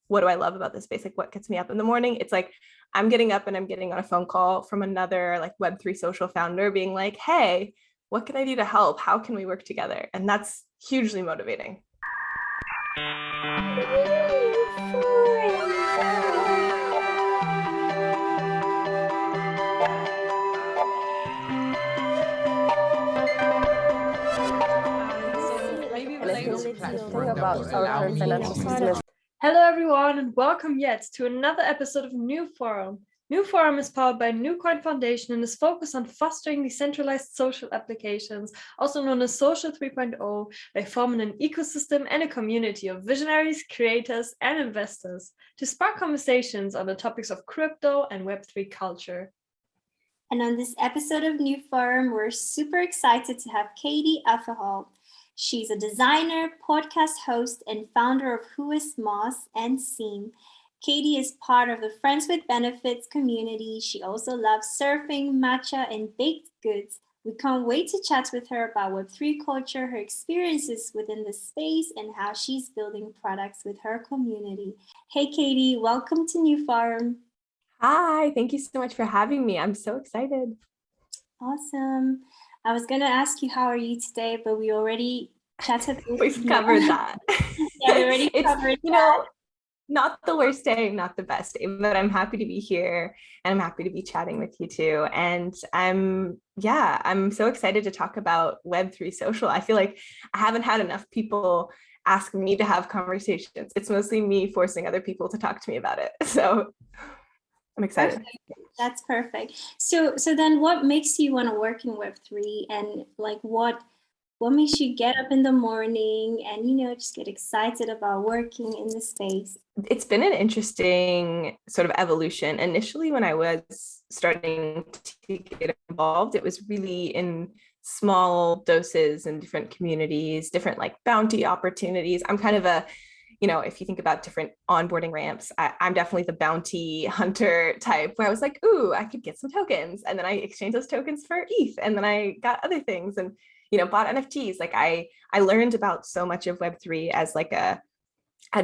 what do I love about this space? Like what gets me up in the morning? It's like, I'm getting up and I'm getting on a phone call from another like Web3 social founder being like, hey, what can I do to help? How can we work together? And that's hugely motivating. Hello everyone and welcome yet to another episode of NewForum. NewForum is powered by NewCoin Foundation and is focused on fostering decentralized social applications, also known as Social 3.0, by forming an ecosystem and a community of visionaries, creators, and investors to spark conversations on the topics of crypto and Web3 culture. And on this episode of NewForum, we're super excited to have Katy Atherholt. She's a designer, podcast host, and founder of Who is Moss and Seam. Katy is part of the Friends with Benefits community. She also loves surfing, matcha, and baked goods. We can't wait to chat with her about Web3 culture, her experiences within the space, and how she's building products with her community. Hey, Katy, welcome to NewForum. Hi, thank you so much for having me. I'm so excited. Awesome. I was going to ask you, how are you today? But we already chatted. We've covered that. Yeah, we already covered that. Not the worst day, not the best day, but I'm happy to be here and I'm happy to be chatting with you too. And I'm so excited to talk about Web3 social. I feel like I haven't had enough people ask me to have conversations. It's mostly me forcing other people to talk to me about it. So I'm excited. Perfect. That's perfect. So then what makes you want to work in Web3, and like what makes you get up in the morning and, just get excited about working in the space? It's been an interesting sort of evolution. Initially, when I was starting to get involved, it was really in small doses in different communities, different like bounty opportunities. I'm kind of a if you think about different onboarding ramps, I'm definitely the bounty hunter type where I was like, ooh, I could get some tokens. And then I exchanged those tokens for ETH. And then I got other things and, bought NFTs. Like I learned about so much of Web3 as like a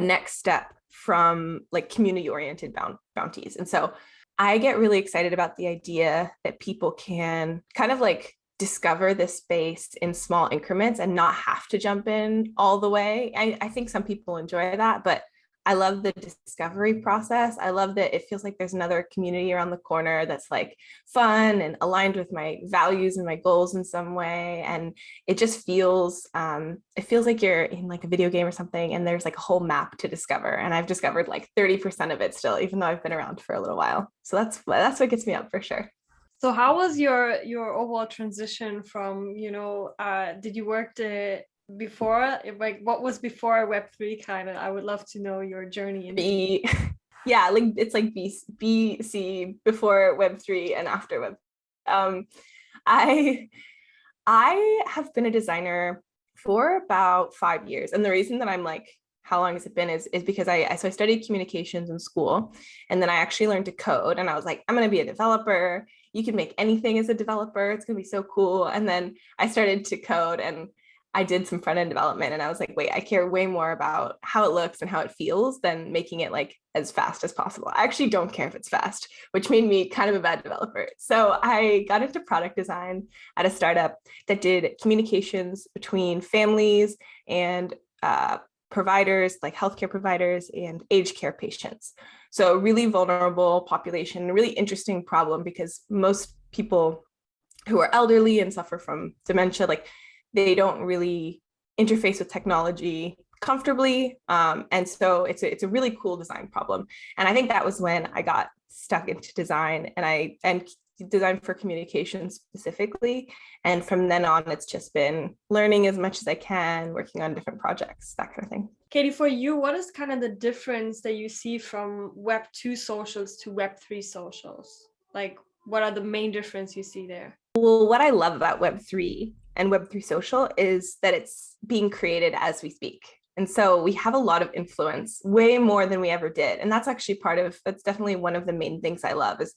next step from like community oriented bounties. And so I get really excited about the idea that people can kind of like discover this space in small increments and not have to jump in all the way. I think some people enjoy that, but I love the discovery process. I love that it feels like there's another community around the corner that's like fun and aligned with my values and my goals in some way. And it just feels, like you're in like a video game or something and there's like a whole map to discover. And I've discovered like 30% of it still, even though I've been around for a little while. So that's what gets me up for sure. So how was your overall transition from, did you work before, like what was before Web3 kind of? I would love to know your journey. It's like BC, before Web3 and after Web. I have been a designer for about 5 years. And the reason that I'm like, how long has it been is because I studied communications in school, and then I actually learned to code, and I was like, I'm going to be a developer. You can make anything as a developer. It's going to be so cool. And then I started to code and I did some front end development, and I was like, wait, I care way more about how it looks and how it feels than making it like as fast as possible. I actually don't care if it's fast, which made me kind of a bad developer. So I got into product design at a startup that did communications between families and providers, like healthcare providers and aged care patients. So really vulnerable population, really interesting problem, because most people who are elderly and suffer from dementia, like they don't really interface with technology comfortably. And so it's a really cool design problem. And I think that was when I got stuck into design and design for communication specifically. And from then on, it's just been learning as much as I can, working on different projects, that kind of thing. Katy, for you, what is kind of the difference that you see from Web 2 socials to Web 3 socials? Like, what are the main difference you see there? Well, what I love about Web 3 and Web 3 social is that it's being created as we speak. And so we have a lot of influence, way more than we ever did. And that's actually that's definitely one of the main things I love is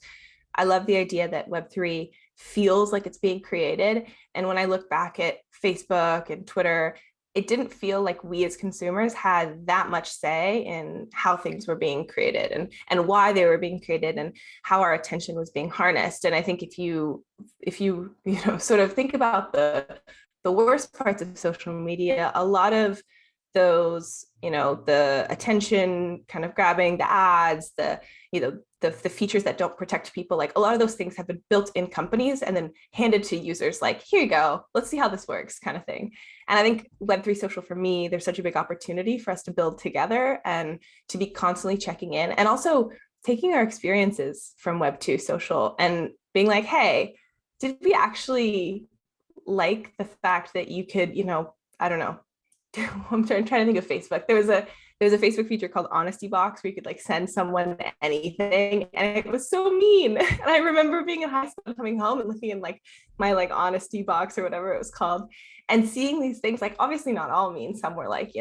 I love the idea that Web3 feels like it's being created. And when I look back at Facebook and Twitter, it didn't feel like we as consumers had that much say in how things were being created and why they were being created and how our attention was being harnessed. And I think if you sort of think about the worst parts of social media, a lot of those, the attention kind of grabbing, the ads, the features that don't protect people, like a lot of those things have been built in companies and then handed to users like, here you go, let's see how this works kind of thing. And I think Web3 social, for me, there's such a big opportunity for us to build together and to be constantly checking in, and also taking our experiences from Web2 social and being like, hey, did we actually like the fact that you could, I don't know, I'm trying to think of Facebook. There was a Facebook feature called Honesty Box where you could like send someone anything, and it was so mean. And I remember being in high school, coming home and looking in like my like honesty box or whatever it was called, and seeing these things, like obviously not all mean. Some were like,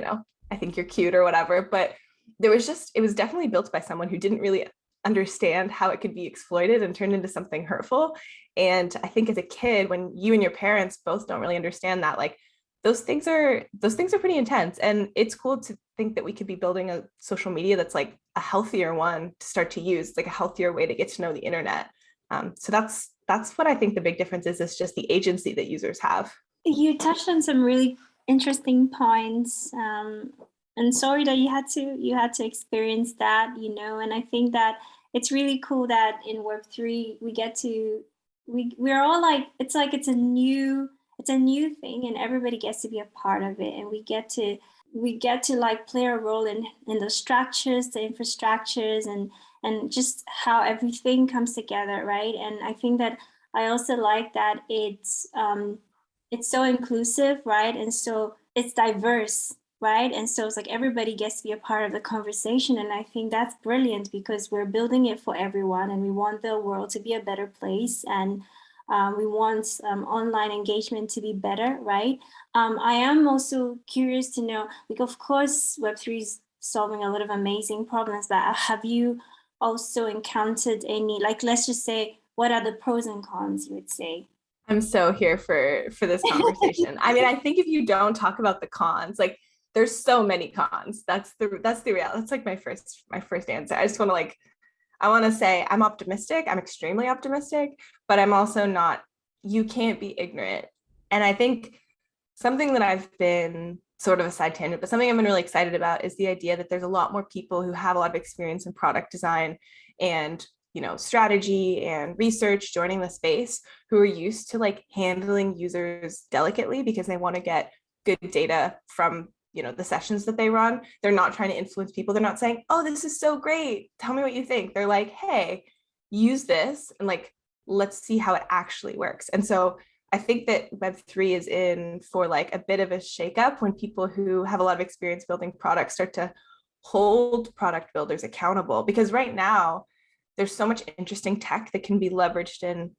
I think you're cute or whatever, but it was definitely built by someone who didn't really understand how it could be exploited and turned into something hurtful. And I think as a kid, when you and your parents both don't really understand that, like those things are pretty intense. And it's cool to think that we could be building a social media that's like a healthier one to start to use, like a healthier way to get to know the internet. So that's what I think the big difference is just the agency that users have. You touched on some really interesting points, and sorry that you had to experience that, and I think that it's really cool that in Web3 we're all like, it's a new thing, and everybody gets to be a part of it, and we get to like play a role in the structures, the infrastructures, and just how everything comes together, right? And I think that I also like that it's so inclusive, right? And so it's diverse, right? And so it's like everybody gets to be a part of the conversation. And I think that's brilliant because we're building it for everyone, and we want the world to be a better place. And we want online engagement to be better, right? I am also curious to know, like, of course, Web3 is solving a lot of amazing problems, but have you also encountered any, like, let's just say, what are the pros and cons, you would say? I'm so here for this conversation. I mean, I think if you don't talk about the cons, like there's so many cons. That's the reality. That's like my first answer. I want to say I'm optimistic. I'm extremely optimistic, but I'm also not, you can't be ignorant. And I think something that I've been sort of a side tangent, but something I've been really excited about is the idea that there's a lot more people who have a lot of experience in product design and strategy and research joining the space, who are used to like handling users delicately because they want to get good data from the sessions that they run. They're not trying to influence people. They're not saying, oh, this is so great, tell me what you think. They're like, hey, use this and like, let's see how it actually works. And so I think that Web3 is in for like a bit of a shakeup when people who have a lot of experience building products start to hold product builders accountable, because right now there's so much interesting tech that can be leveraged in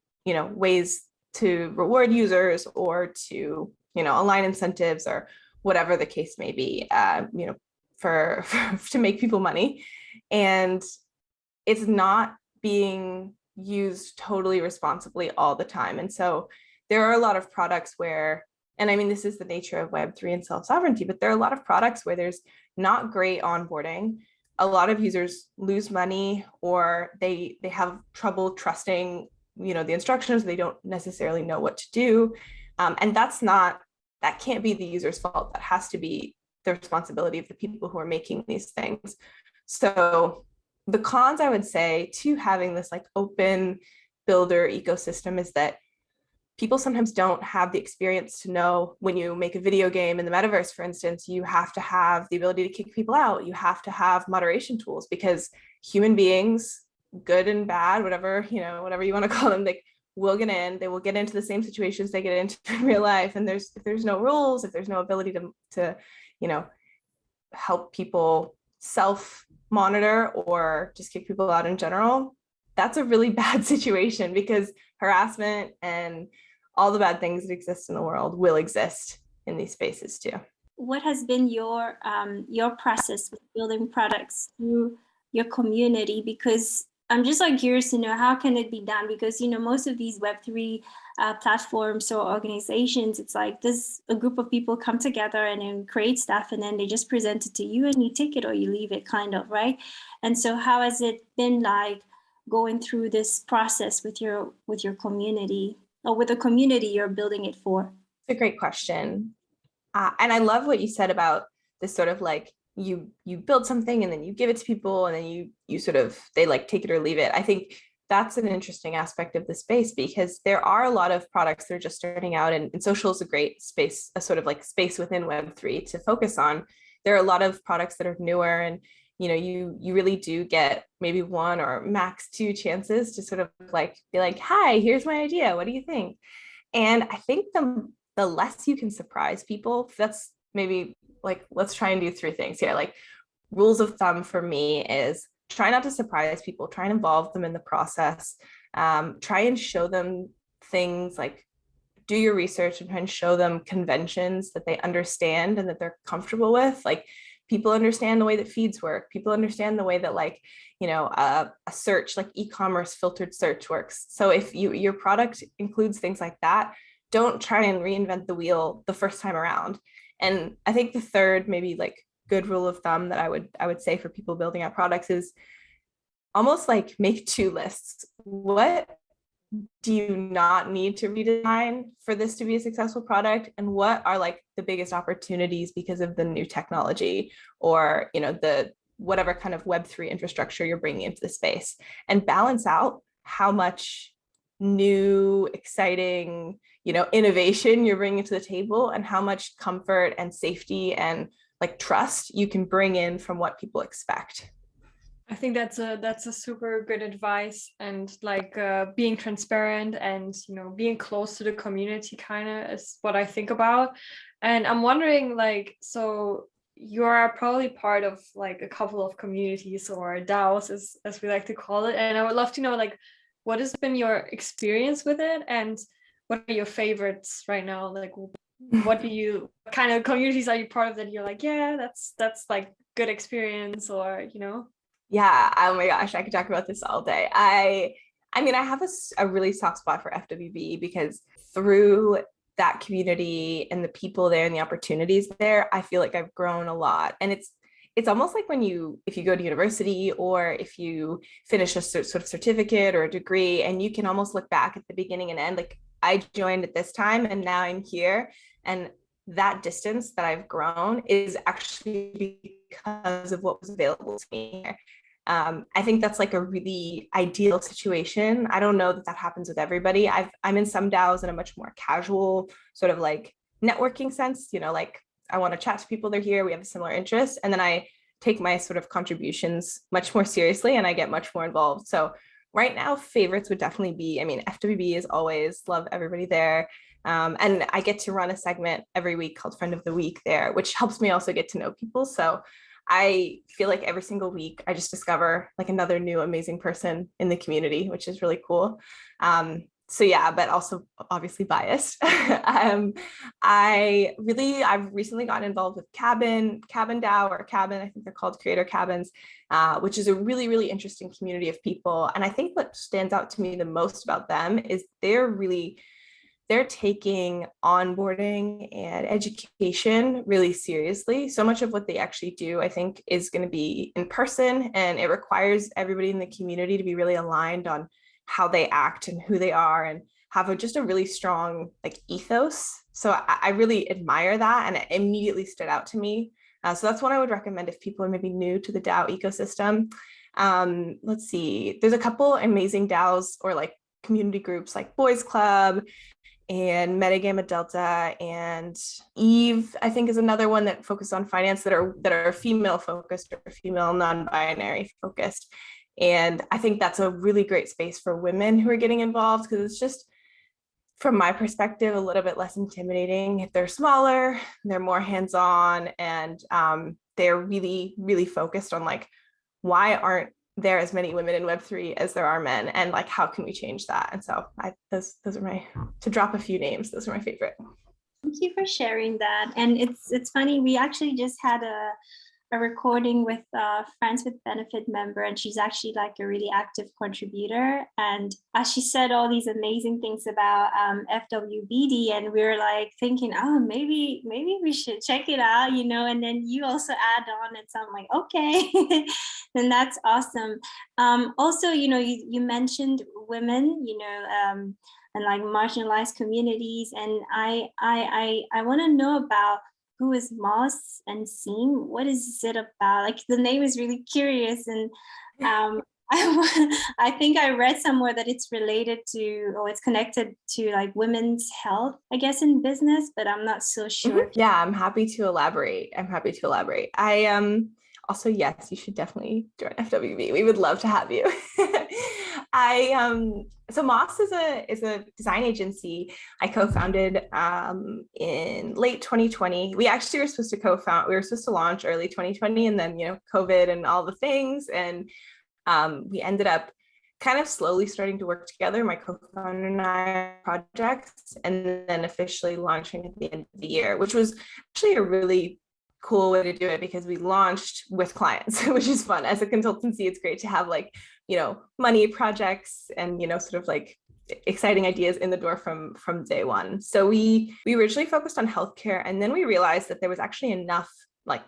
ways to reward users or to align incentives or whatever the case may be, for to make people money, and it's not being used totally responsibly all the time. And so there are a lot of products where, and I mean, this is the nature of Web3 and self-sovereignty, but there are a lot of products where there's not great onboarding. A lot of users lose money, or they have trouble trusting, the instructions. They don't necessarily know what to do. And that can't be the user's fault. That has to be the responsibility of the people who are making these things. So the cons, I would say, to having this like open builder ecosystem is that people sometimes don't have the experience to know when you make a video game in the metaverse, for instance, you have to have the ability to kick people out. You have to have moderation tools, because human beings, good and bad, whatever you want to call them, they will get into the same situations they get into in real life. And if there's no rules, if there's no ability to help people self-monitor or just kick people out in general, that's a really bad situation, because harassment and all the bad things that exist in the world will exist in these spaces too. What has been your process with building products through your community? Because I'm just like curious to know how can it be done, because most of these Web3 platforms or organizations, it's like this a group of people come together and then create stuff, and then they just present it to you and you take it or you leave it, kind of, right? And so how has it been like going through this process with your community, or with the community you're building it for? It's a great question. And I love what you said about this sort of like you build something and then you give it to people and then you sort of they like take it or leave it. I think that's an interesting aspect of the space, because there are a lot of products that are just starting out, and social is a great space, a sort of like space within Web3 to focus on. There are a lot of products that are newer, and you really do get maybe one or max two chances to sort of like be like, hi, here's my idea, what do you think? And I think the less you can surprise people, that's maybe like, let's try and do three things here. Like, rules of thumb for me is try not to surprise people, try and involve them in the process, try and show them things, like do your research and try and show them conventions that they understand and that they're comfortable with. Like, people understand the way that feeds work. People understand the way that like, a search, like e-commerce filtered search works. So if your product includes things like that, don't try and reinvent the wheel the first time around. And I think the third, maybe like good rule of thumb that I would say for people building out products is almost like make two lists. What do you not need to redesign for this to be a successful product? And what are like the biggest opportunities because of the new technology, or, the whatever kind of Web3 infrastructure you're bringing into the space, and balance out how much new, exciting, innovation you're bringing to the table, and how much comfort and safety and like trust you can bring in from what people expect. I think that's a super good advice, and like being transparent and being close to the community kind of is what I think about. And I'm wondering, like, so you are probably part of like a couple of communities, or DAOs as we like to call it, and I would love to know like what has been your experience with it, and what are your favorites right now? Like, what kind of communities are you part of that you're like, yeah, that's like good experience, or Yeah, oh my gosh, I could talk about this all day. I mean, I have a really soft spot for FWB, because through that community and the people there and the opportunities there, I feel like I've grown a lot. And it's almost like if you go to university, or if you finish a sort of certificate or a degree, and you can almost look back at the beginning and end. Like, I joined at this time and now I'm here, and that distance that I've grown is actually because of what was available to me. I think that's like a really ideal situation. I don't know that happens with everybody. I'm in some DAOs in a much more casual sort of like networking sense, like I want to chat to people, they're here, we have a similar interest. And then I take my sort of contributions much more seriously and I get much more involved. So right now, favorites would definitely be, I mean, FWB is always, love everybody there. And I get to run a segment every week called Friend of the Week there, which helps me also get to know people. So I feel like every single week I just discover like another new amazing person in the community, which is really cool. So yeah, but also obviously biased. I've recently gotten involved with Cabin DAO, or Cabin, I think they're called Creator Cabins, which is a really, really interesting community of people. And I think what stands out to me the most about them is they're taking onboarding and education really seriously. So much of what they actually do, I think, is going to be in person, and it requires everybody in the community to be really aligned on how they act and who they are, and have just a really strong like ethos. So I really admire that, and it immediately stood out to me. So that's what I would recommend if people are maybe new to the DAO ecosystem. Let's see, there's a couple amazing DAOs or like community groups like Boys Club and Metagamma Delta, and Eve, I think, is another one that focuses on finance, that are female focused or female non-binary focused. And I think that's a really great space for women who are getting involved, because it's just, from my perspective, a little bit less intimidating. They're smaller, they're more hands-on, and they're really, really focused on like, why aren't there as many women in Web3 as there are men, and like, how can we change that? And so those are to drop a few names, those are my favorite. Thank you for sharing that. And it's funny, we actually just had a recording with a Friends with Benefit member, and she's actually like a really active contributor. And as she said all these amazing things about FWBD, and we were like thinking, oh, maybe we should check it out, you know. And then you also add on, and so I'm like, okay, then that's awesome. Also, you know, you mentioned women, you know, and like marginalized communities, and I want to know about who is Moss and Seam. What is it about? Like, the name is really curious, and I think I read somewhere that it's related to, or it's connected to like women's health, I guess, in business, but I'm not so sure. Yeah, I'm happy to elaborate. I also, yes, you should definitely join FWB. We would love to have you. So Moss is a design agency I co-founded in late 2020. We actually were supposed to launch early 2020, and then, you know, COVID and all the things, and we ended up kind of slowly starting to work together, my co-founder and I, projects, and then officially launching at the end of the year, which was actually a really cool way to do it, because we launched with clients, which is fun. As a consultancy, it's great to have, like, you know, money projects and, you know, sort of like exciting ideas in the door from day one. So we originally focused on healthcare, and then we realized that there was actually enough, like,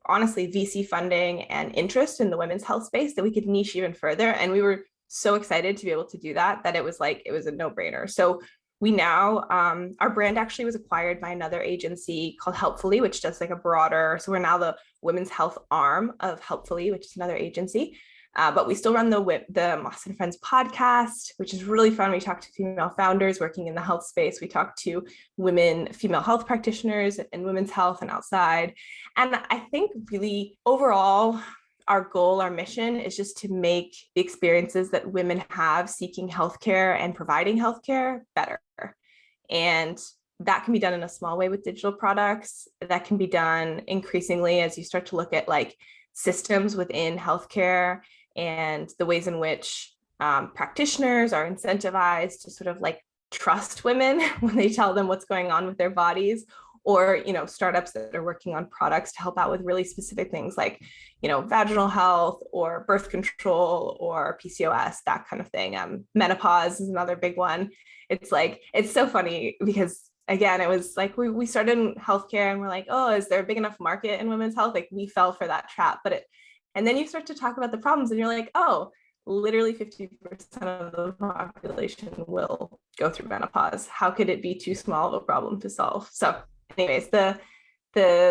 honestly, VC funding and interest in the women's health space that we could niche even further. And we were so excited to be able to do that it was a no-brainer. So we now, our brand actually was acquired by another agency called Helpfully, which does like a broader, so we're now the women's health arm of Helpfully, which is another agency. But we still run the Moss and Friends podcast, which is really fun. We talk to female founders working in the health space. We talk to female health practitioners and women's health and outside. And I think really overall, our goal, our mission is just to make the experiences that women have seeking healthcare and providing healthcare better. And that can be done in a small way with digital products. That can be done increasingly as you start to look at like systems within healthcare and the ways in which practitioners are incentivized to sort of like trust women when they tell them what's going on with their bodies, or, you know, startups that are working on products to help out with really specific things like, you know, vaginal health or birth control or PCOS, that kind of thing. Menopause is another big one. It's like, it's so funny because, again, it was like we started in healthcare and we're like, oh, is there a big enough market in women's health? Like, we fell for that trap. And then you start to talk about the problems and you're like, oh, literally 50% of the population will go through menopause. How could it be too small of a problem to solve? So anyways, the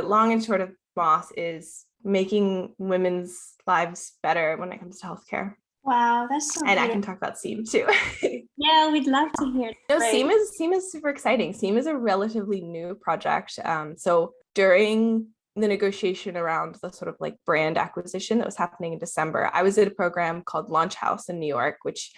long and short of Moss is making women's lives better when it comes to healthcare. Wow, that's so And I can talk about Seam too. Yeah, we'd love to hear. No, Seam is super exciting. Seam is a relatively new project. So during the negotiation around the sort of like brand acquisition that was happening in December, I was at a program called Launch House in New York, which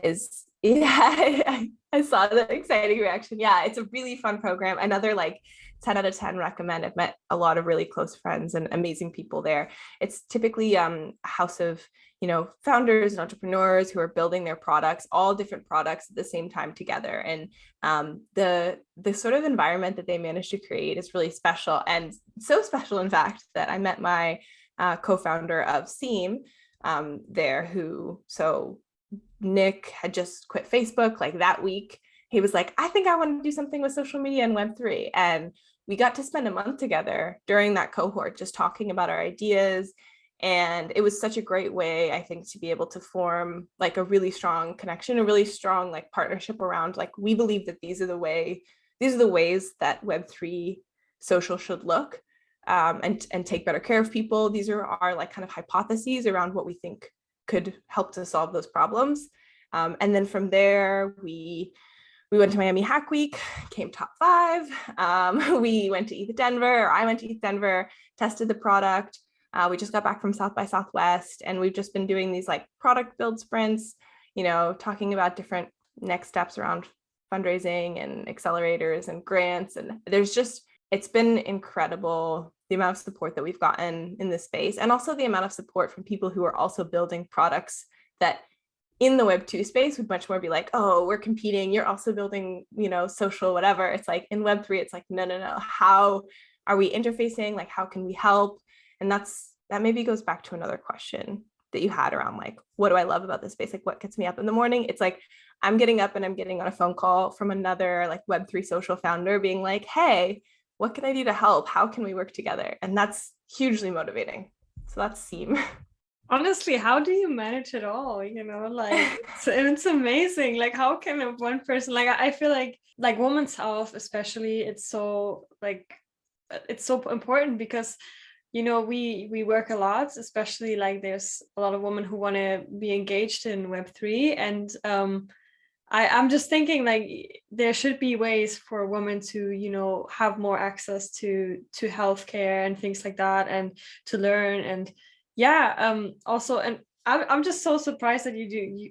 is, yeah, I saw the exciting reaction. Yeah, it's a really fun program. Another like 10 out of 10 recommend. I've met a lot of really close friends and amazing people there. It's typically a house of, you know, founders and entrepreneurs who are building their products, all different products at the same time together. And the sort of environment that they managed to create is really special, and so special, in fact, that I met my co-founder of Seam there, so Nick had just quit Facebook like that week. He was like, I think I want to do something with social media and Web3. And we got to spend a month together during that cohort, just talking about our ideas. And it was such a great way, I think, to be able to form like a really strong connection, a really strong like partnership around like, we believe that these are the ways that Web3 social should look, and take better care of people. These are our like kind of hypotheses around what we think could help to solve those problems. And then from there, we went to Miami Hack Week, came top 5. We went to ETH Denver, or I went to ETH Denver, tested the product. We just got back from South by Southwest, and we've just been doing these like product build sprints, you know, talking about different next steps around fundraising and accelerators and grants. And it's been incredible, the amount of support that we've gotten in this space, and also the amount of support from people who are also building products that in the Web2 space would much more be like, oh, we're competing, you're also building, you know, social, whatever. It's like in Web3, it's like, no. How are we interfacing? Like, how can we help? And that maybe goes back to another question that you had around like, what do I love about this space? Like what gets me up in the morning? It's like, I'm getting up and I'm getting on a phone call from another like Web3 social founder being like, hey, what can I do to help? How can we work together? And that's hugely motivating. So that's Seam. Honestly, how do you manage it all? Like it's amazing. Like how can one person, like I feel like women's health especially, it's so important because we work a lot, especially like there's a lot of women who want to be engaged in Web3, and I'm just thinking like there should be ways for women to have more access to healthcare and things like that, and to learn. And also, and I'm just so surprised that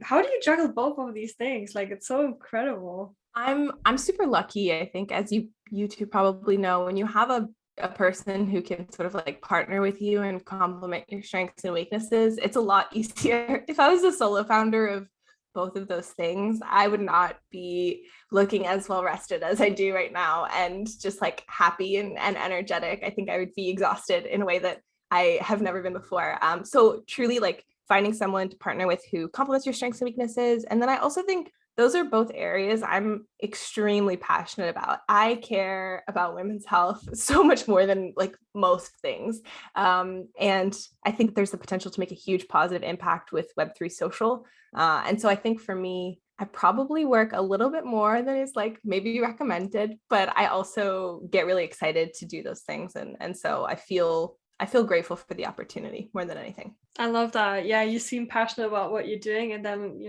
how do you juggle both of these things? Like it's so incredible. I'm super lucky, I think, as you two probably know, when you have a person who can sort of like partner with you and complement your strengths and weaknesses, it's a lot easier. If I was a solo founder of both of those things, I would not be looking as well rested as I do right now and just like happy and energetic. I think I would be exhausted in a way that I have never been before. So truly like finding someone to partner with who complements your strengths and weaknesses. And then I also think those are both areas I'm extremely passionate about. I care about women's health so much more than like most things. And I think there's the potential to make a huge positive impact with Web3 social. And so I think for me, I probably work a little bit more than is like maybe recommended, but I also get really excited to do those things. And so I feel grateful for the opportunity more than anything. I love that. Yeah, you seem passionate about what you're doing, and then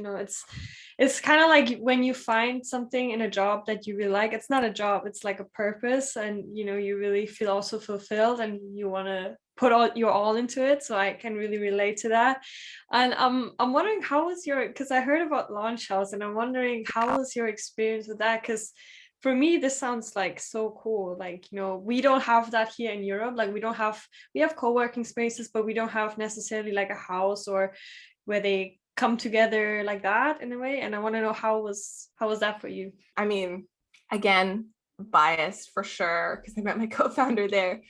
it's kind of like when you find something in a job that you really like. It's not a job; it's like a purpose, and you really feel also fulfilled, and you want to put your all into it. So I can really relate to that. And I'm wondering how was because I heard about Launch House, and I'm wondering how was your experience with that? Because for me, this sounds like so cool. Like, we don't have that here in Europe. Like we have co-working spaces, but we don't have necessarily like a house or where they come together like that in a way. And I want to know how was that for you? I mean, again, biased for sure, because I met my co-founder there,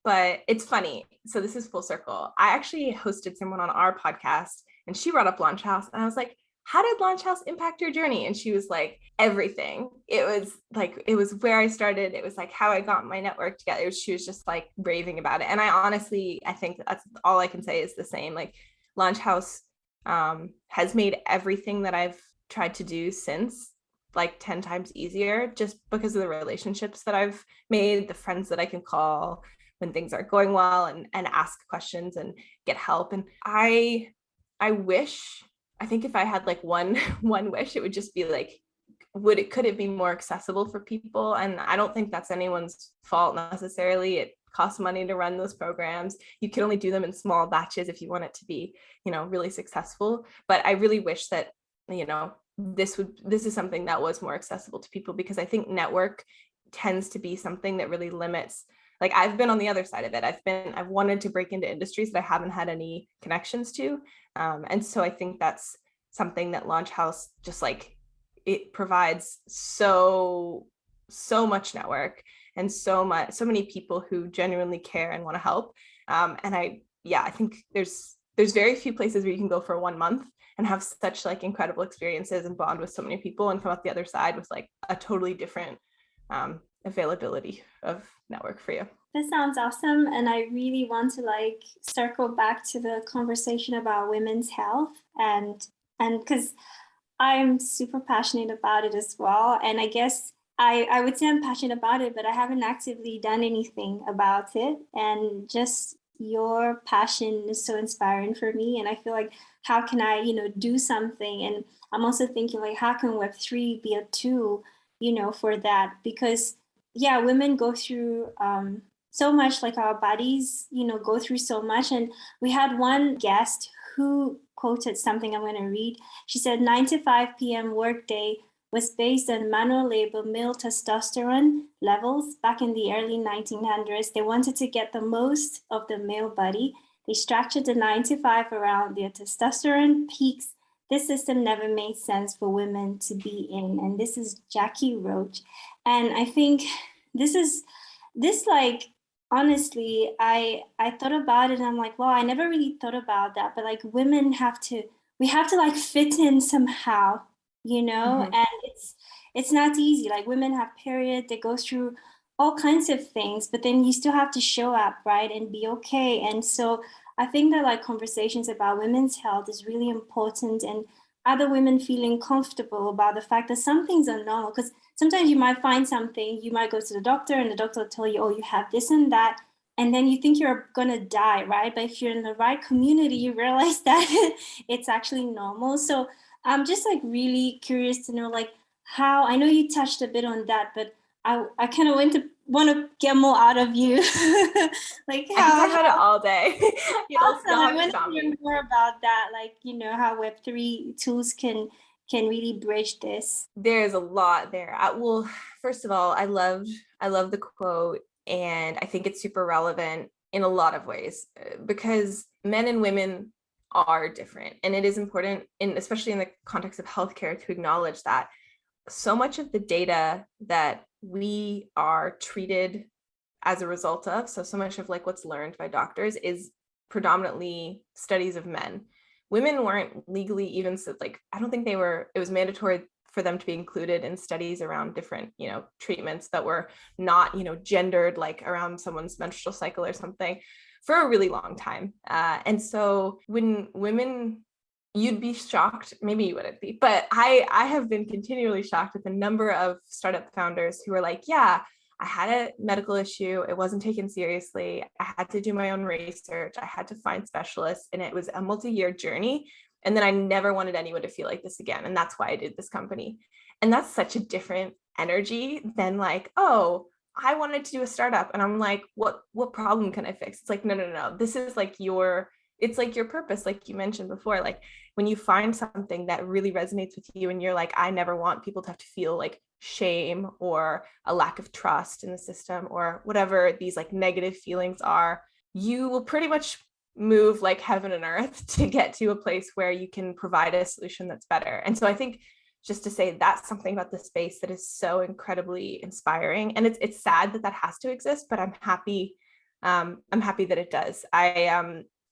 but it's funny. So this is full circle. I actually hosted someone on our podcast and she brought up Launch House and I was like, how did Launch House impact your journey? And she was like, everything. It was where I started. It was like how I got my network together. She was just like raving about it. And I think that's all I can say is the same. Like Launch House has made everything that I've tried to do since like 10 times easier, just because of the relationships that I've made, the friends that I can call when things aren't going well and ask questions and get help. And I think if I had like one wish, it would just be like, could it be more accessible for people? And I don't think that's anyone's fault necessarily. It costs money to run those programs. You can only do them in small batches if you want it to be, really successful. But I really wish that, this is something that was more accessible to people, because I think network tends to be something that really limits. Like I've been on the other side of it. I've wanted to break into industries that I haven't had any connections to. And so I think that's something that Launch House just like, it provides so much network and so many people who genuinely care and want to help. And I think there's very few places where you can go for 1 month and have such like incredible experiences and bond with so many people and come out the other side with like a totally different availability of network for you. This sounds awesome. And I really want to like circle back to the conversation about women's health and because I'm super passionate about it as well. And I guess I would say I'm passionate about it, but I haven't actively done anything about it. And just your passion is so inspiring for me. And I feel like, how can I, do something? And I'm also thinking like, how can Web3 be a tool, for that? Because women go through so much, like our bodies, go through so much. And we had one guest who quoted something I'm going to read. She said 9 to 5 p.m. workday was based on manual labor male testosterone levels back in the early 1900s. They wanted to get the most of the male body. They structured the 9 to 5 around their testosterone peaks. This system never made sense for women to be in. And this is Jackie Roach. And I think this honestly, I thought about it and I'm like, wow, I never really thought about that. But like women we have to like fit in somehow, Mhm. and it's not easy. Like women have period, they go through all kinds of things, but then you still have to show up, right? And be okay. And so I think that like conversations about women's health is really important, and other women feeling comfortable about the fact that some things are normal. Because sometimes you might find something, you might go to the doctor and the doctor will tell you, oh, you have this and that. And then you think you're going to die, right? But if you're in the right community, you realize that it's actually normal. So I'm just like really curious to know like how, I know you touched a bit on that, but I kind of want to get more out of you. Like I can talk how about it all day. You'll awesome. I have to want to stop hear me. more about that, like, how Web3 tools can really bridge this. There's a lot there. Well, first of all, I love the quote, and I think it's super relevant in a lot of ways because men and women are different, and it is important, especially in the context of healthcare, to acknowledge that so much of the data that we are treated as a result of, so much of like what's learned by doctors is predominantly studies of men. Women weren't legally even, so like I don't think it was mandatory for them to be included in studies around different, treatments that were not, gendered, like around someone's menstrual cycle or something, for a really long time. And so when women, you'd be shocked, maybe you wouldn't be, but I have been continually shocked at the number of startup founders who are like, yeah, I had a medical issue. It wasn't taken seriously. I had to do my own research. I had to find specialists, and it was a multi-year journey. And then I never wanted anyone to feel like this again. And that's why I did this company. And that's such a different energy than like, oh, I wanted to do a startup. And I'm like, what problem can I fix? It's like, no. This is like it's like your purpose, like you mentioned before. Like when you find something that really resonates with you and you're like, I never want people to have to feel like shame or a lack of trust in the system or whatever these like negative feelings are, you will pretty much move like heaven and earth to get to a place where you can provide a solution that's better. And so I think, just to say, that's something about the space that is so incredibly inspiring. And it's sad that has to exist, but I'm happy that it does.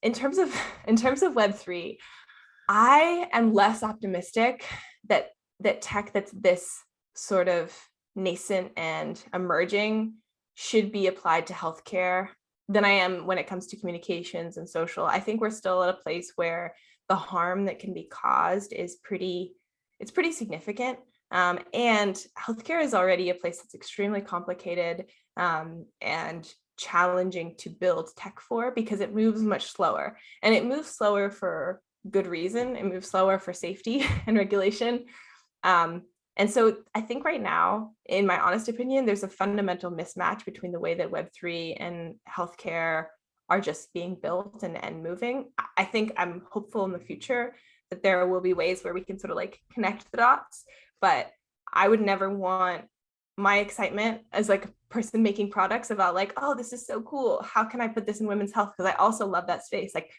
In terms of Web3, I am less optimistic that tech that's this sort of nascent and emerging should be applied to healthcare than I am when it comes to communications and social. I think we're still at a place where the harm that can be caused is pretty significant. And healthcare is already a place that's extremely complicated and challenging to build tech for, because it moves much slower, and it moves slower for good reason. It moves slower for safety and regulation. And so I think right now, in my honest opinion, there's a fundamental mismatch between the way that Web3 and healthcare are just being built and moving. I think I'm hopeful in the future that there will be ways where we can sort of like connect the dots, but I would never want my excitement as like a person making products about like, oh, this is so cool, how can I put this in women's health? Because I also love that space. Like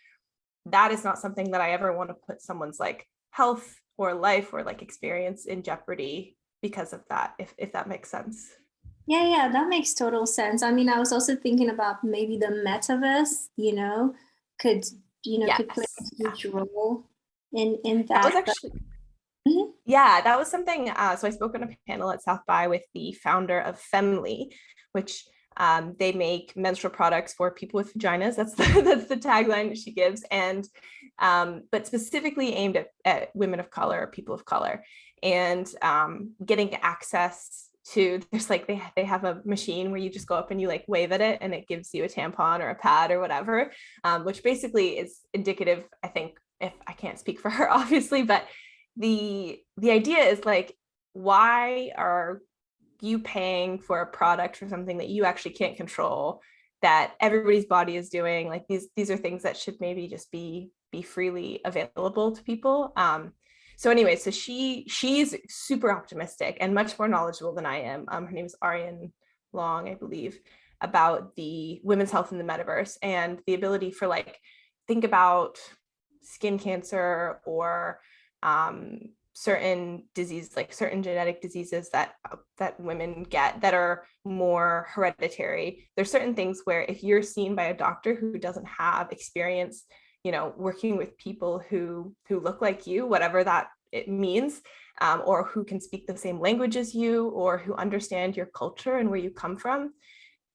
that is not something that I ever want to put someone's like health or life or like experience in jeopardy because of that, if that makes sense. Yeah, that makes total sense. I mean, I was also thinking about maybe the metaverse, could, could play Yes. a huge role in That was that. actually, Mhm. yeah, that was something. So I spoke on a panel at South by with the founder of Femly, which they make menstrual products for people with vaginas. That's the tagline that she gives, and but specifically aimed at women of color, people of color, and getting access to. There's like they have a machine where you just go up and you like wave at it, and it gives you a tampon or a pad or whatever, which basically is indicative. I think, if I can't speak for her, obviously, but the idea is like, why are you paying for a product for something that you actually can't control, that everybody's body is doing? Like these are things that should maybe just be freely available to people. So anyway, so she's super optimistic and much more knowledgeable than I am. Her name is Arian Long, I believe, about the women's health in the metaverse and the ability for like, think about skin cancer or certain diseases, like certain genetic diseases that women get that are more hereditary. There's certain things where if you're seen by a doctor who doesn't have experience, working with people who look like you, whatever that it means, or who can speak the same language as you, or who understand your culture and where you come from,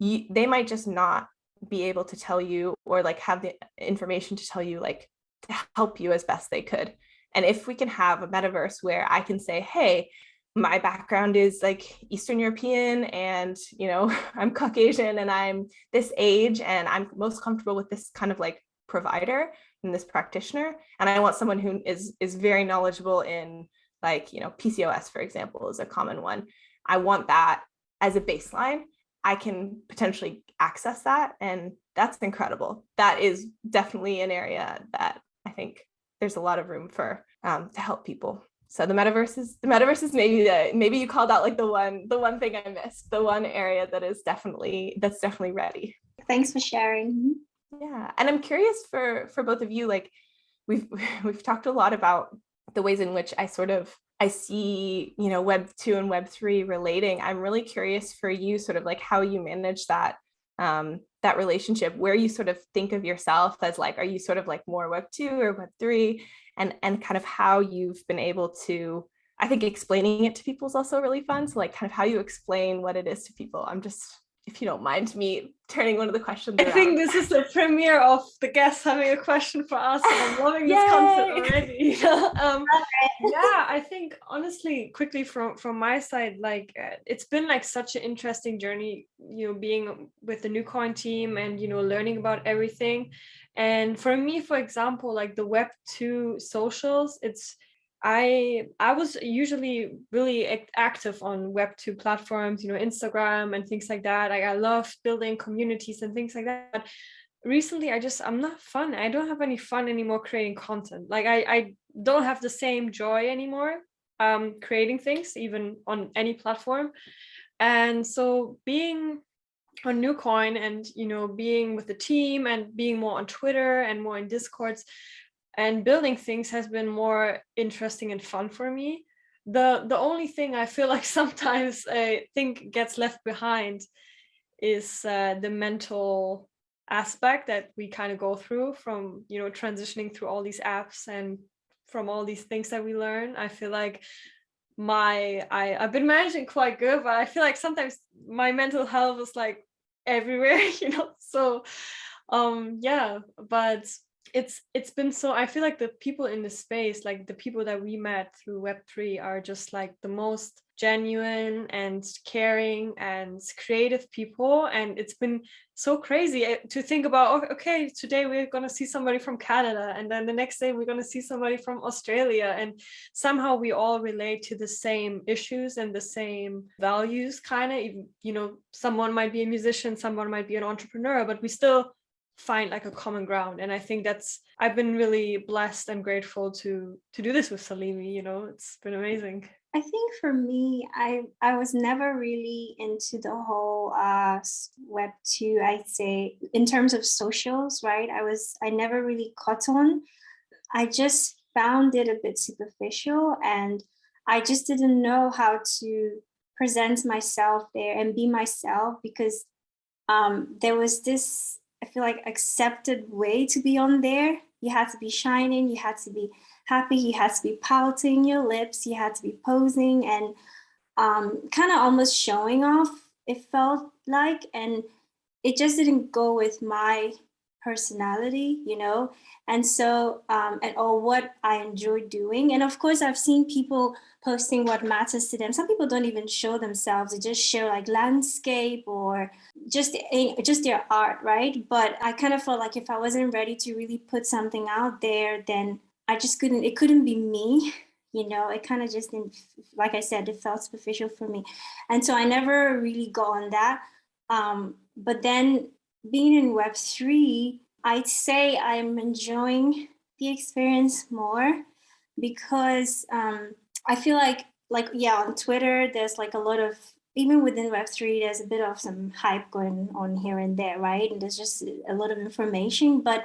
they might just not be able to tell you, or like have the information to tell you, like to help you as best they could. And if we can have a metaverse where I can say, hey, my background is like Eastern European, and I'm Caucasian, and I'm this age, and I'm most comfortable with this kind of like provider and this practitioner, and I want someone who is very knowledgeable in like PCOS, for example, is a common one. I want that as a baseline. I can potentially access that, and that's incredible. That is definitely an area that I think there's a lot of room for to help people. So the metaverse is maybe you called out like the one thing I missed, the one area that's definitely ready. Thanks for sharing. Yeah, and I'm curious for both of you, like we've talked a lot about the ways in which I see, Web 2 and Web 3 relating. I'm really curious for you, sort of like how you manage that that relationship, where you sort of think of yourself as like, are you sort of like more Web 2 or Web 3, and kind of how you've been able to, I think explaining it to people is also really fun. So like kind of how you explain what it is to people. I'm just, if you don't mind me turning one of the questions around. I think this is the premiere of the guest having a question for us. And I'm loving this concept already. Yeah, I think honestly, quickly from my side, like it's been like such an interesting journey, being with the NewCoin team and, learning about everything. And for me, for example, like the Web 2 socials, I was usually really active on Web 2 platforms, Instagram and things like that. I love building communities and things like that. But recently, I'm not fun. I don't have any fun anymore creating content. Like I don't have the same joy anymore creating things, even on any platform. And so being on NewCoin and, being with the team and being more on Twitter and more in Discords and building things has been more interesting and fun for me. The only thing I feel like sometimes I think gets left behind is the mental aspect that we kind of go through from, transitioning through all these apps and from all these things that we learn. I feel like I've been managing quite good, but I feel like sometimes my mental health is like everywhere, so yeah, but it's been so, I feel like the people in the space, like the people that we met through Web3 are just like the most genuine and caring and creative people. And it's been so crazy to think about, okay, today we're going to see somebody from Canada, and then the next day we're going to see somebody from Australia, and somehow we all relate to the same issues and the same values, kind of. Someone might be a musician, someone might be an entrepreneur, but we still find like a common ground. And I think I've been really blessed and grateful to do this with Salimi. It's been amazing. I think for me, I was never really into the whole Web 2, I'd say, in terms of socials, right? I never really caught on. I just found it a bit superficial, and I just didn't know how to present myself there and be myself, because there was this, I feel like, accepted way to be on there. You had to be shining, you had to be happy, you had to be pouting your lips, you had to be posing and kind of almost showing off, it felt like. And it just didn't go with my personality, and so or what I enjoy doing. And of course, I've seen people posting what matters to them. Some people don't even show themselves, they just show like landscape or just their art, right? But I kind of felt like if I wasn't ready to really put something out there, then it couldn't be me. It kind of just didn't, like I said, it felt superficial for me. And so I never really got on that. But then being in Web3, I'd say I'm enjoying the experience more, because I feel like on Twitter, there's like a lot of, even within Web3, there's a bit of some hype going on here and there, right? And there's just a lot of information, but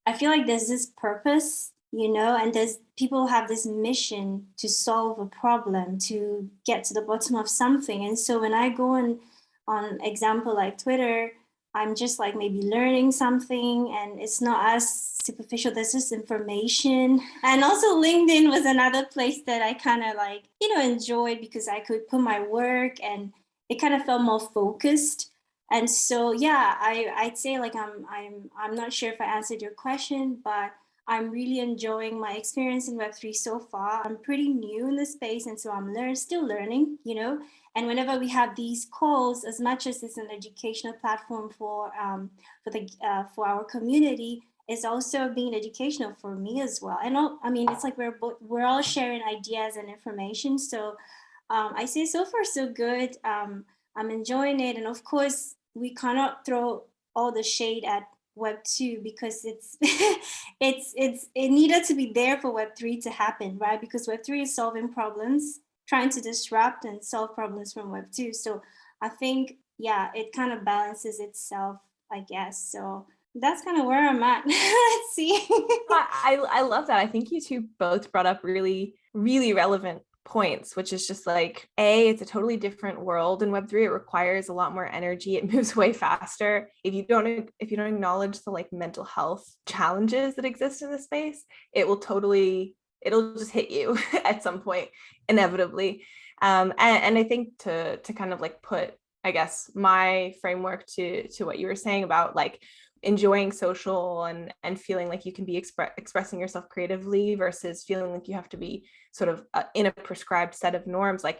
I feel like there's this purpose, and there's people have this mission to solve a problem, to get to the bottom of something. And so when I go on example like Twitter, I'm just like maybe learning something, and it's not as superficial. There's just information. And also LinkedIn was another place that I kind of like, enjoyed, because I could put my work and it kind of felt more focused. And so, yeah, I'd say like I'm not sure if I answered your question, but I'm really enjoying my experience in Web3 so far. I'm pretty new in the space, and so I'm still learning, And whenever we have these calls, as much as it's an educational platform for our community, it's also being educational for me as well. And I mean, it's like we're all sharing ideas and information. So I say so far so good. I'm enjoying it, and of course, we cannot throw all the shade at Web2, because it needed to be there for Web3 to happen, right? Because Web3 is solving problems, trying to disrupt and solve problems from Web2. So I think, yeah, it kind of balances itself, I guess. So that's kind of where I'm at. Let's see. I love that. I think you two both brought up really, really relevant points, which is just like, it's a totally different world in Web3. It requires a lot more energy. It moves way faster. If you don't acknowledge the like mental health challenges that exist in the space, it'll just hit you at some point, inevitably. And I think to kind of like put, I guess, my framework to what you were saying about like enjoying social and feeling like you can be expressing yourself creatively versus feeling like you have to be sort of in a prescribed set of norms. Like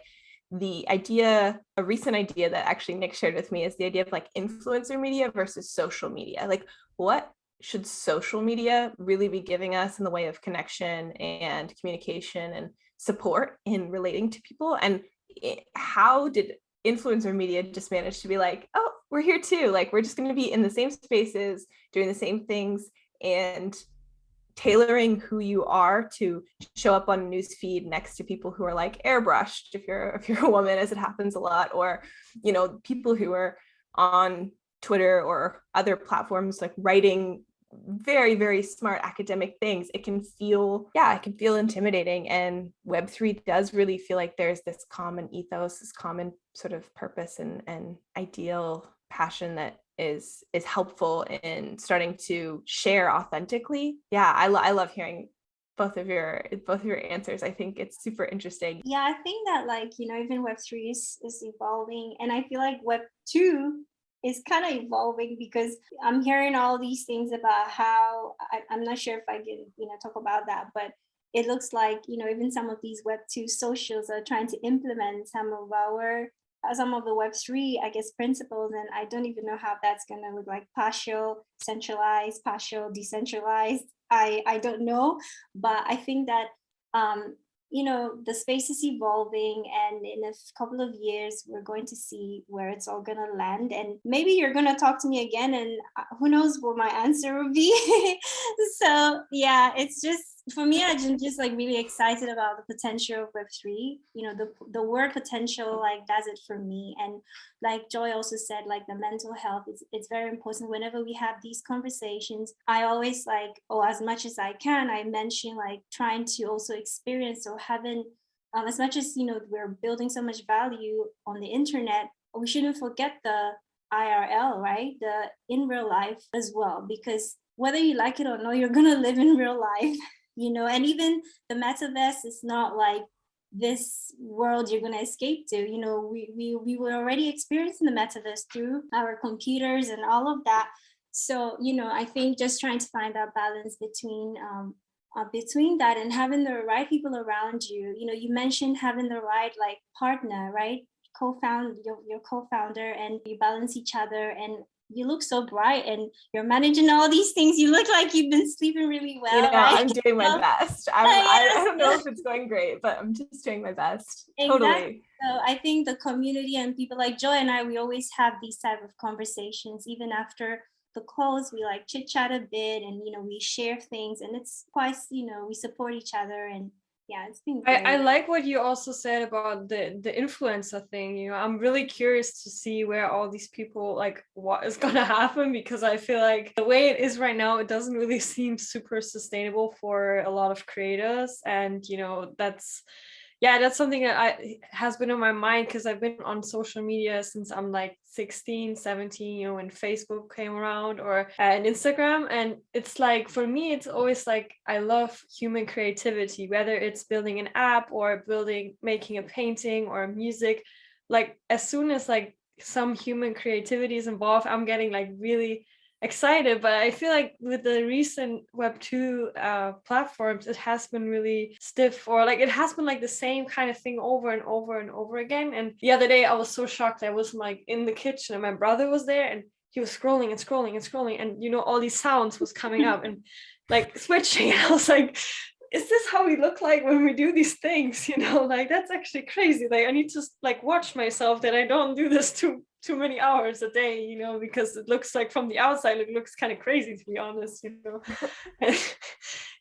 a recent idea that actually Nick shared with me is the idea of like influencer media versus social media. Like, what should social media really be giving us in the way of connection and communication and support in relating to people? And how did influencer media just manage to be like, oh, we're here too. Like, we're just going to be in the same spaces, doing the same things, and tailoring who you are to show up on a news feed next to people who are like airbrushed, if you're a woman, as it happens a lot, or people who are on Twitter or other platforms like writing very, very smart academic things. It can feel intimidating. And Web3 does really feel like there's this common ethos, this common sort of purpose and ideal passion that is helpful in starting to share authentically. Yeah, I love hearing both of your answers. I think it's super interesting. Yeah, I think that like, even Web3 is evolving, and I feel like Web2 is kind of evolving, because I'm hearing all these things about how I'm not sure if I can talk about that, but it looks like even some of these Web2 socials are trying to implement some of the Web3, I guess, principles, and I don't even know how that's going to look like. Partial centralized, partial decentralized. I don't know, but I think that the space is evolving, and in a couple of years we're going to see where it's all going to land, and maybe you're going to talk to me again, and who knows what my answer will be. So yeah, it's just, for me, I'm just like really excited about the potential of Web3. The word potential like does it for me. And like Joy also said, like the mental health, it's very important. Whenever we have these conversations, I always like, as much as I can, I mention like trying to also experience or having, as much as we're building so much value on the internet, we shouldn't forget the IRL, right? The in real life as well, because whether you like it or not, you're gonna live in real life. And even the metaverse is not like this world you're going to escape to. We were already experiencing the metaverse through our computers and all of that. So I think just trying to find that balance between that and having the right people around you. You mentioned having the right like partner, right? Your co-founder, and you balance each other, and you look so bright, and you're managing all these things. You look like you've been sleeping really well. Right? I'm doing my best. I don't know if it's going great, but I'm just doing my best. Exactly. Totally. So I think the community and people like Joy and I, we always have these type of conversations. Even after the calls, we like chit chat a bit, and we share things, and it's quite we support each other, and yeah, it's been great. I like what you also said about the influencer thing. You know, I'm really curious to see where all these people, like, what is gonna happen, because I feel like the way it is right now, it doesn't really seem super sustainable for a lot of creators. And you know, that's something that has been on my mind, because I've been on social media since I'm like 16, 17, you know, when Facebook came around, or and Instagram. And it's like, for me, it's always like, I love human creativity, whether it's building an app or making a painting or music. Like, as soon as like some human creativity is involved, I'm getting like really excited. But I feel like with the recent Web2 platforms, it has been really stiff, or like it has been like the same kind of thing over and over and over again. And the other day I was so shocked. I was like in the kitchen and my brother was there, and he was scrolling and scrolling and scrolling, and you know, all these sounds was coming up and like switching. And I was like, is this how we look like when we do these things? You know, like, that's actually crazy. Like, I need to like watch myself that I don't do this too many hours a day, you know, because it looks like from the outside, it looks kind of crazy, to be honest, you know.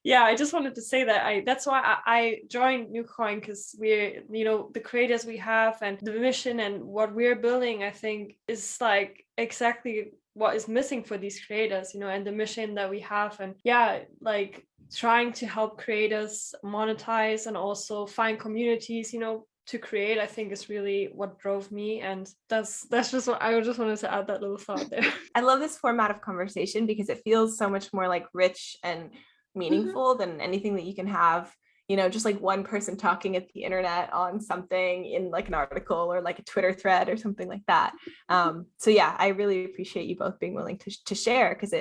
Yeah, I just wanted to say that that's why I joined NewCoin, because we're, you know, the creators we have and the mission and what we're building, I think is like exactly what is missing for these creators, you know, and the mission that we have. And yeah, like trying to help creators monetize and also find communities, you know, to create, I think is really what drove me. And that's just what I just wanted to add, that little thought there. I love this format of conversation because it feels so much more like rich and meaningful than anything that you can have, you know, just like one person talking at the internet on something in like an article or like a Twitter thread or something like that. So yeah, I really appreciate you both being willing to share, because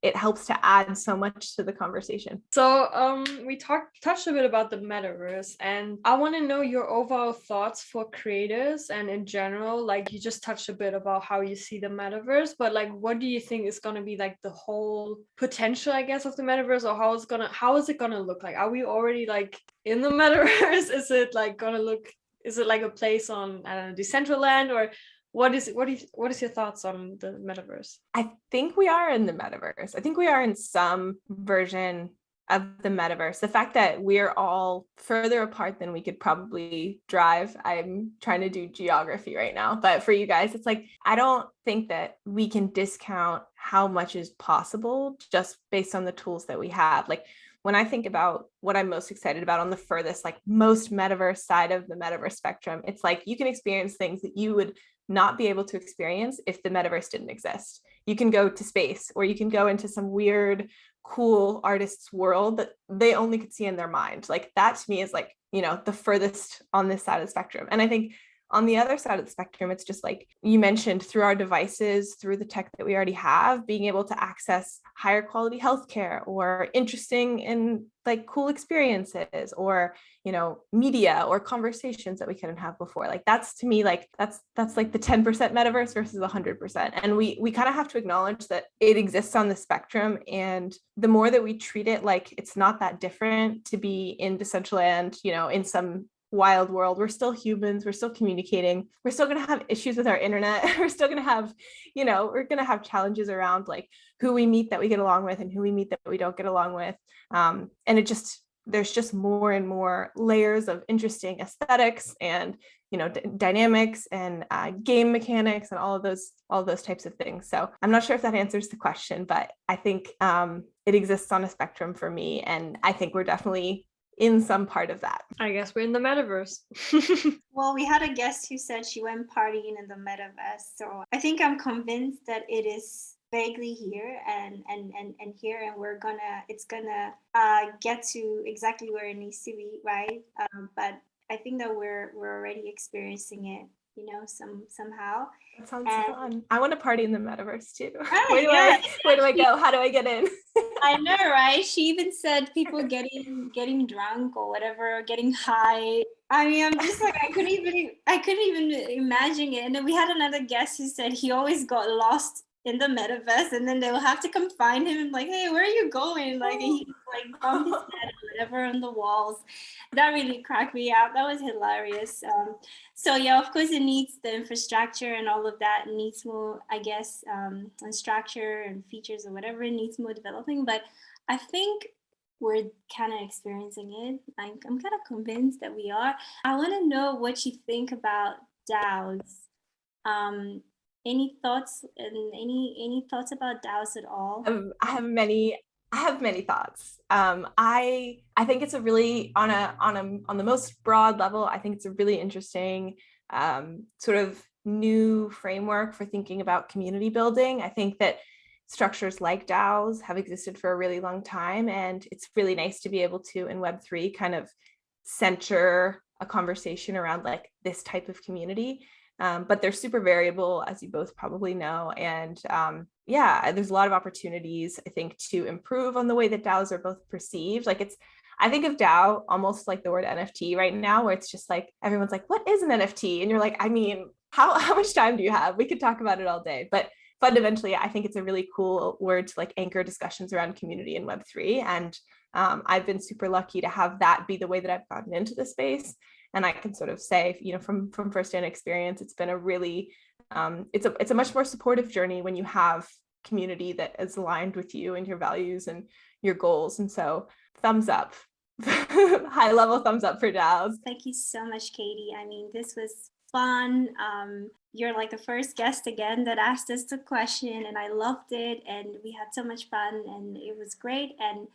it helps to add so much to the conversation. So we touched a bit about the metaverse, and I want to know your overall thoughts for creators and in general. Like, you just touched a bit about how you see the metaverse, but like, what do you think is going to be like the whole potential, I guess, of the metaverse, or how is it gonna look like? Are we already like in the metaverse? Is it like gonna look, is it like a place on, I don't know, Decentraland, or what is your thoughts on the metaverse? I think we are in the metaverse. I think we are in some version of the metaverse. The fact that we're all further apart than we could probably drive. I'm trying to do geography right now, but for you guys, it's like, I don't think that we can discount how much is possible just based on the tools that we have. Like, when I think about what I'm most excited about on the furthest, like most metaverse side of the metaverse spectrum, it's like you can experience things that you would not be able to experience if the metaverse didn't exist. You can go to space, or you can go into some weird, cool artist's world that they only could see in their mind. Like, that to me is like, you know, the furthest on this side of the spectrum. And I think on the other side of the spectrum, it's just like you mentioned, through our devices, through the tech that we already have, being able to access higher quality healthcare, or interesting and like cool experiences, or, you know, media or conversations that we couldn't have before. Like, that's to me, like that's like the 10% metaverse versus 100%. And we kind of have to acknowledge that it exists on the spectrum. And the more that we treat it like it's not that different to be in Decentraland, you know, in some wild world, we're still humans, we're still communicating, we're still going to have issues with our internet, we're still going to have, you know, we're going to have challenges around like who we meet that we get along with and who we meet that we don't get along with. And there's just more and more layers of interesting aesthetics and, you know, dynamics and game mechanics and all of those types of things. So I'm not sure if that answers the question, but I think it exists on a spectrum for me, and I think we're definitely in some part of that. I guess we're in the metaverse. Well, we had a guest who said she went partying in the metaverse, so I think I'm convinced that it is vaguely here and here, and it's gonna get to exactly where it needs to be, right? But I think that we're already experiencing it, you know, somehow. That sounds fun. I want to party in the metaverse too. Right, Where do I go? How do I get in? I know, right? She even said people getting drunk or whatever, getting high. I mean, I'm just like, I couldn't even imagine it. And then we had another guest who said he always got lost in the metaverse, and then they'll have to come find him and like, hey, where are you going? Like, he like bumped his head or whatever on the walls. That really cracked me out. That was hilarious. So yeah, of course it needs the infrastructure and all of that. It needs more, I guess, and structure and features or whatever. It needs more developing. But I think we're kind of experiencing it. I'm kind of convinced that we are. I want to know what you think about DAOs. Any thoughts and any thoughts about DAOs at all? I have many thoughts. I think it's a really on the most broad level. I think it's a really interesting sort of new framework for thinking about community building. I think that structures like DAOs have existed for a really long time, and it's really nice to be able to in Web3 kind of center a conversation around like this type of community. But they're super variable, as you both probably know. And yeah, there's a lot of opportunities, I think, to improve on the way that DAOs are both perceived. Like I think of DAO almost like the word NFT right now, where it's just like, everyone's like, what is an NFT? And you're like, I mean, how much time do you have? We could talk about it all day. But fundamentally, I think it's a really cool word to like anchor discussions around community in Web3. And I've been super lucky to have that be the way that I've gotten into the space. And I can sort of say, you know, from firsthand experience, it's been a really, it's a much more supportive journey when you have community that is aligned with you and your values and your goals. And so thumbs up, high level thumbs up for DAOs. Thank you so much, Katy. I mean, this was fun. You're like the first guest again that asked us the question, and I loved it, and we had so much fun, and it was great. And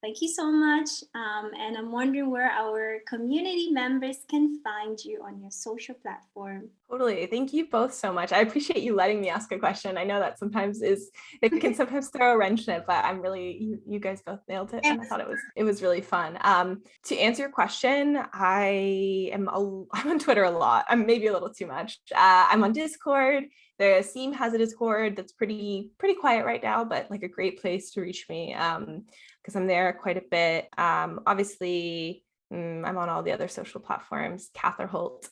thank you so much. And I'm wondering where our community members can find you on your social platform. Totally. Thank you both so much. I appreciate you letting me ask a question. I know that sometimes it can sometimes throw a wrench in it, but I'm really, you guys both nailed it. And I thought it was really fun. To answer your question, I'm on Twitter a lot. I'm maybe a little too much. I'm on Discord. The Seam has a Discord that's pretty quiet right now, but like a great place to reach me because I'm there quite a bit. Obviously, I'm on all the other social platforms, Atherholt.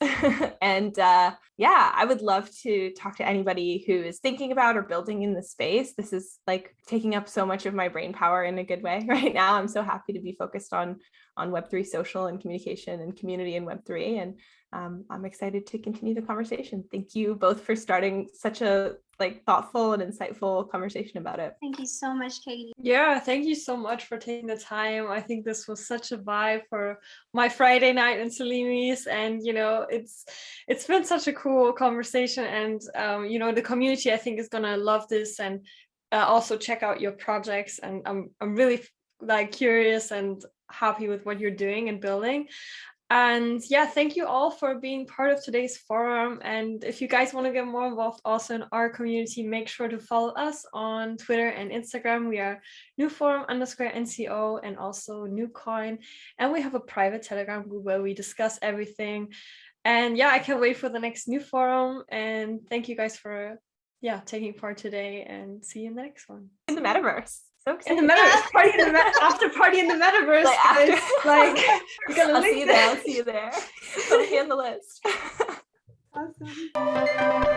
And yeah, I would love to talk to anybody who is thinking about or building in the space. This is like taking up so much of my brain power in a good way right now. I'm so happy to be focused on Web3 social and communication and community in Web3. And I'm excited to continue the conversation. Thank you both for starting such a like thoughtful and insightful conversation about it. Thank you so much, Katy. Yeah, thank you so much for taking the time. I think this was such a vibe for my Friday night in Salini's, and you know, it's been such a cool conversation, and you know, the community I think is gonna love this and also check out your projects. And I'm really like curious and happy with what you're doing and building. And yeah, thank you all for being part of today's forum. And if you guys want to get more involved also in our community, make sure to follow us on Twitter and Instagram. We are NewForum_NCO and also NewCoin. And we have a private Telegram group where we discuss everything. And yeah, I can't wait for the next NewForum. And thank you guys for taking part today, and see you in the next one. In the Metaverse. So excited. In the Metaverse, party in the after party in the Metaverse. We're gonna I'll see you there. Put me on the list. Awesome.